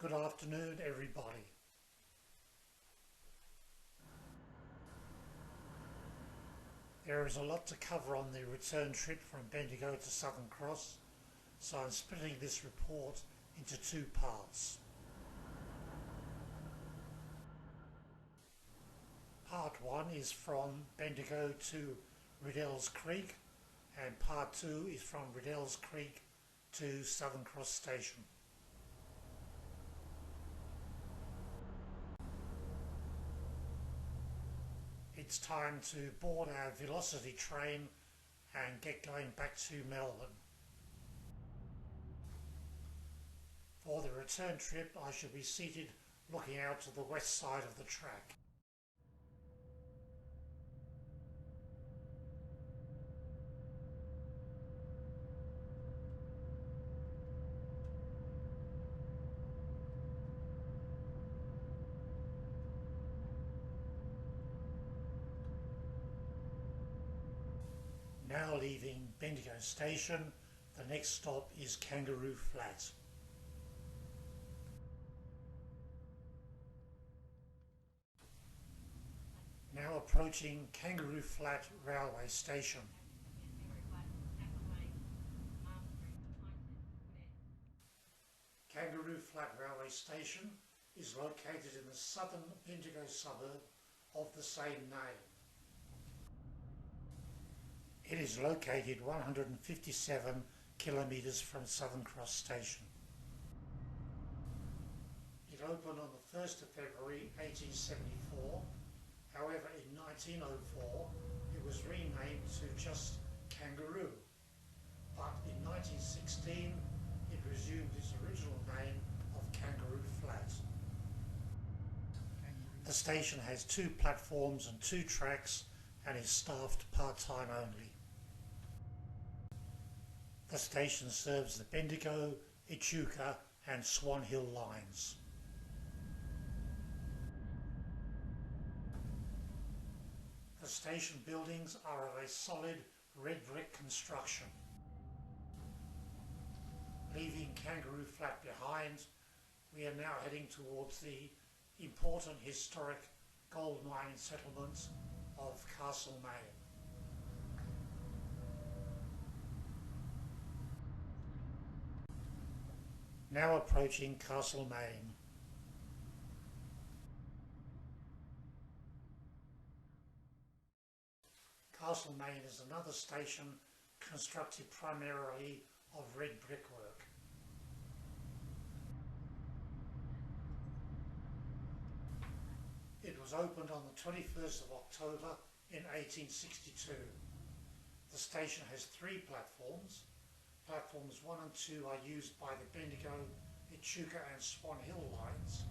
Good afternoon, everybody. There is a lot to cover on the return trip from Bendigo to Southern Cross, so I'm splitting this report into two parts. Part 1 is from Bendigo to Riddells Creek, and Part 2 is from Riddells Creek to Southern Cross Station. It's time to board our Vlocity train and get going back to Melbourne. For the return trip, I shall be seated looking out to the west side of the track. Now leaving Bendigo station, the next stop is Kangaroo Flat. Now approaching Kangaroo Flat railway station. Kangaroo Flat railway station is located in the southern Bendigo suburb of the same name. It is located 157 kilometres from Southern Cross Station. It opened on the 1st of February 1874, however in 1904 it was renamed to just Kangaroo, but in 1916 it resumed its original name of Kangaroo Flat. The station has 2 platforms and 2 tracks and is staffed part-time only. The station serves the Bendigo, Echuca and Swan Hill lines. The station buildings are of a solid red brick construction. Leaving Kangaroo Flat behind, we are now heading towards the important historic gold mining settlement of Castlemaine. Now approaching Castlemaine. Castlemaine is another station constructed primarily of red brickwork. It was opened on the 21st of October in 1862. The station has 3 platforms. Platforms 1 and 2 are used by the Bendigo, Echuca and Swan Hill lines,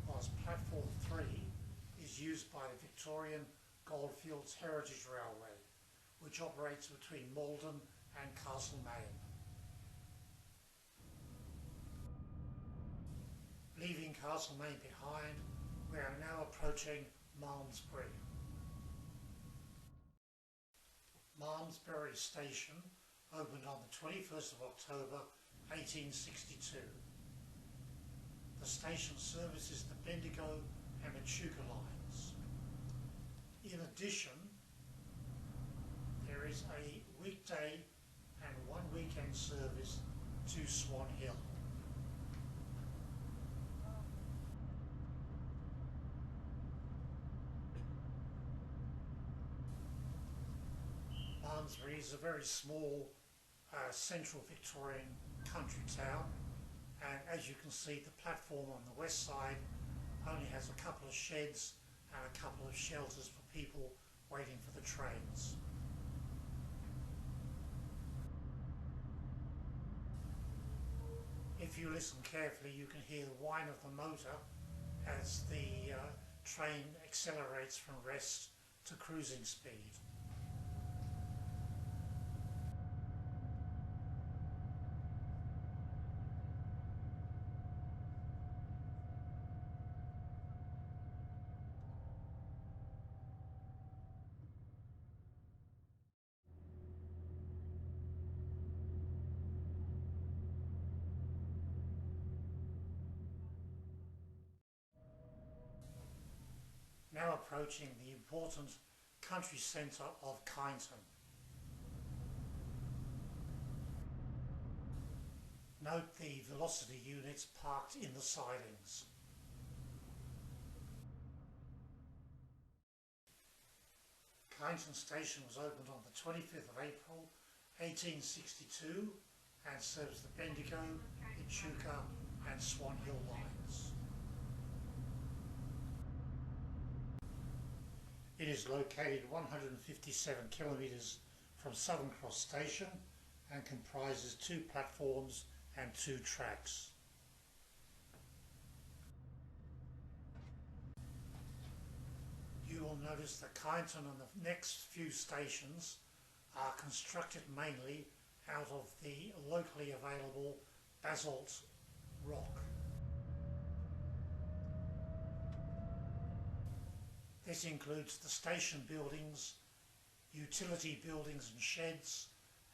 whilst platform 3 is used by the Victorian Goldfields Heritage Railway, which operates between Malden and Castlemaine. Leaving Castlemaine behind, we are now approaching Malmesbury. Malmesbury Station opened on the 21st of October 1862. The station services the Bendigo and Echuca lines. In addition, there is a weekday and 1 weekend service to Swan Hill. Malmesbury is a very small central Victorian country town, and as you can see, the platform on the west side only has a couple of sheds and a couple of shelters for people waiting for the trains. If you listen carefully, you can hear the whine of the motor as the train accelerates from rest to cruising speed. Now approaching the important country centre of Kyneton. Note the velocity units parked in the sidings. Kyneton Station was opened on the 25th of April 1862 and serves the Bendigo, Echuca and Swan Hill lines. It is located 157 kilometres from Southern Cross Station and comprises 2 platforms and 2 tracks. You will notice that Kyneton and the next few stations are constructed mainly out of the locally available basalt rock. This includes the station buildings, utility buildings and sheds,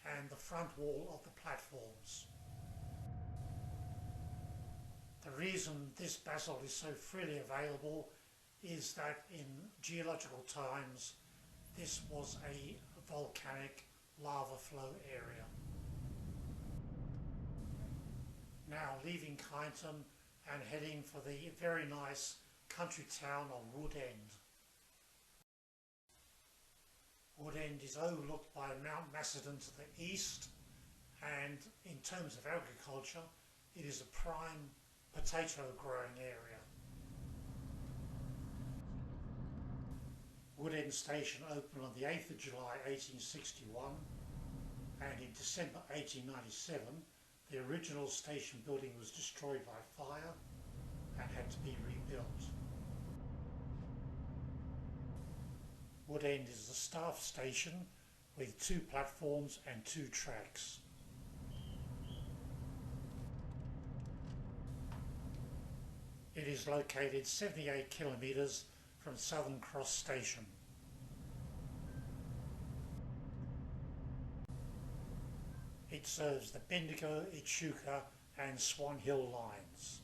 and the front wall of the platforms. The reason this basalt is so freely available is that in geological times this was a volcanic lava flow area. Now leaving Kyneton and heading for the very nice country town of Woodend. Woodend is overlooked by Mount Macedon to the east, and in terms of agriculture it is a prime potato growing area. Woodend Station opened on the 8th of July 1861, and in December 1897 the original station building was destroyed by fire and had to be rebuilt. Woodend is a staff station with 2 platforms and 2 tracks. It is located 78 kilometres from Southern Cross Station. It serves the Bendigo, Echuca and Swan Hill lines.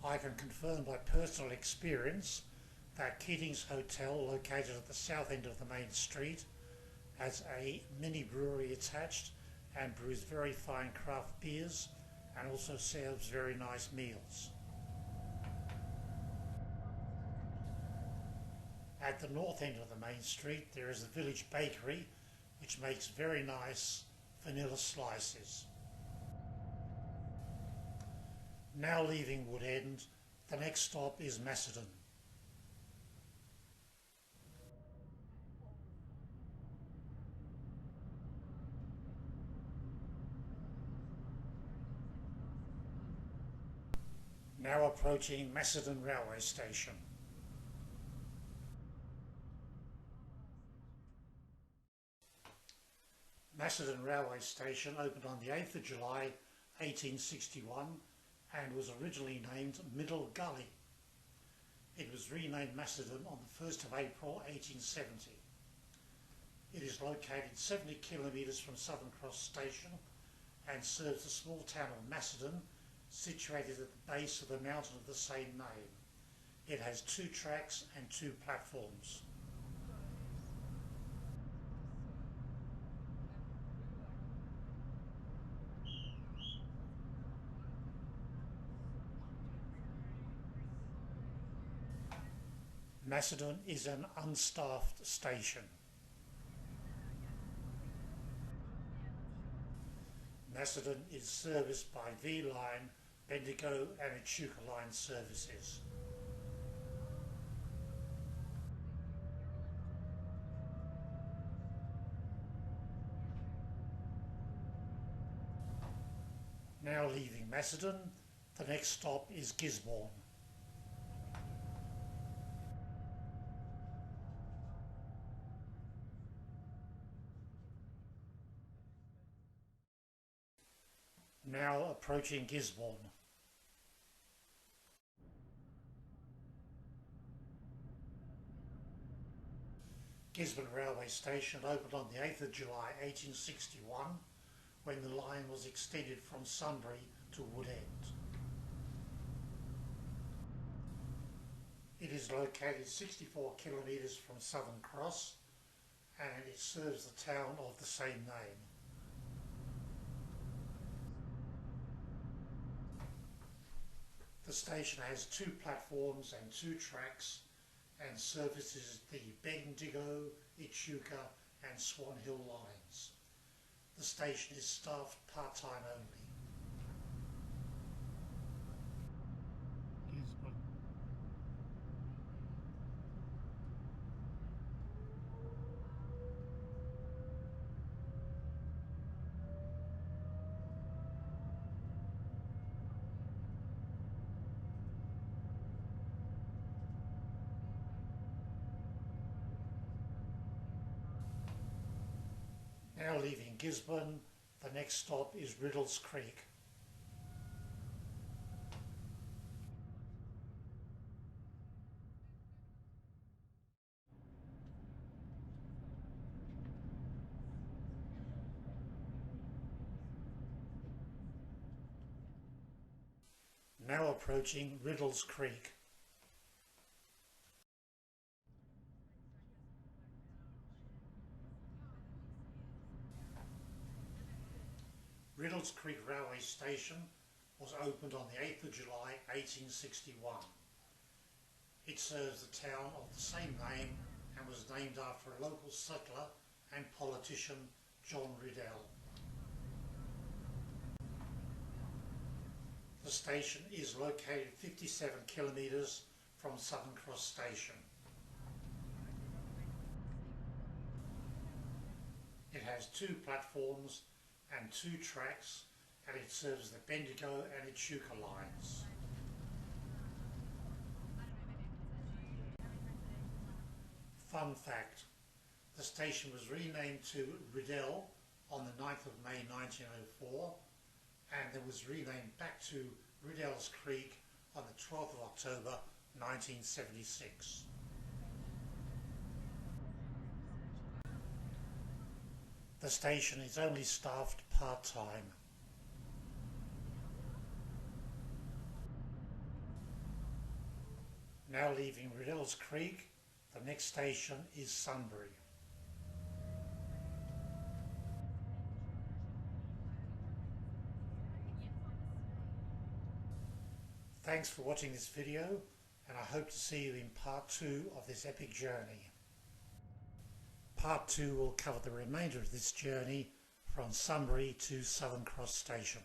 I can confirm by personal experience that Keating's Hotel, located at the south end of the main street, has a mini brewery attached and brews very fine craft beers and also serves very nice meals. At the north end of the main street there is a village bakery which makes very nice vanilla slices. Now leaving Woodend, the next stop is Macedon. Now approaching Macedon railway station. Macedon railway station opened on the 8th of July 1861 and was originally named Middle Gully. It was renamed Macedon on the 1st of April 1870. It is located 70 kilometres from Southern Cross Station and serves the small town of Macedon, situated at the base of the mountain of the same name. It has 2 tracks and 2 platforms. Macedon is an unstaffed station. Macedon is serviced by VLine, Bendigo and Echuca line services. Now leaving Macedon, the next stop is Gisborne. Now approaching Gisborne. Gisborne railway station opened on the 8th of July 1861 when the line was extended from Sunbury to Woodend. It is located 64 kilometres from Southern Cross and it serves the town of the same name. The station has 2 platforms and 2 tracks and services the Bendigo, Echuca and Swan Hill lines. The station is staffed part-time only. Now leaving Gisborne, the next stop is Riddells Creek. Now approaching Riddells Creek. Riddells Creek Railway Station was opened on the 8th of July 1861. It serves the town of the same name and was named after a local settler and politician, John Riddell. The station is located 57 kilometres from Southern Cross Station. It has 2 platforms and 2 tracks and it serves the Bendigo and Echuca lines. Fun fact, the station was renamed to Riddell on the 9th of May 1904 and it was renamed back to Riddells Creek on the 12th of October 1976. The station is only staffed part-time. Now leaving Riddells Creek, the next station is Sunbury. Thanks for watching this video and I hope to see you in part 2 of this epic journey. Part 2 will cover the remainder of this journey from Sunbury to Southern Cross Station.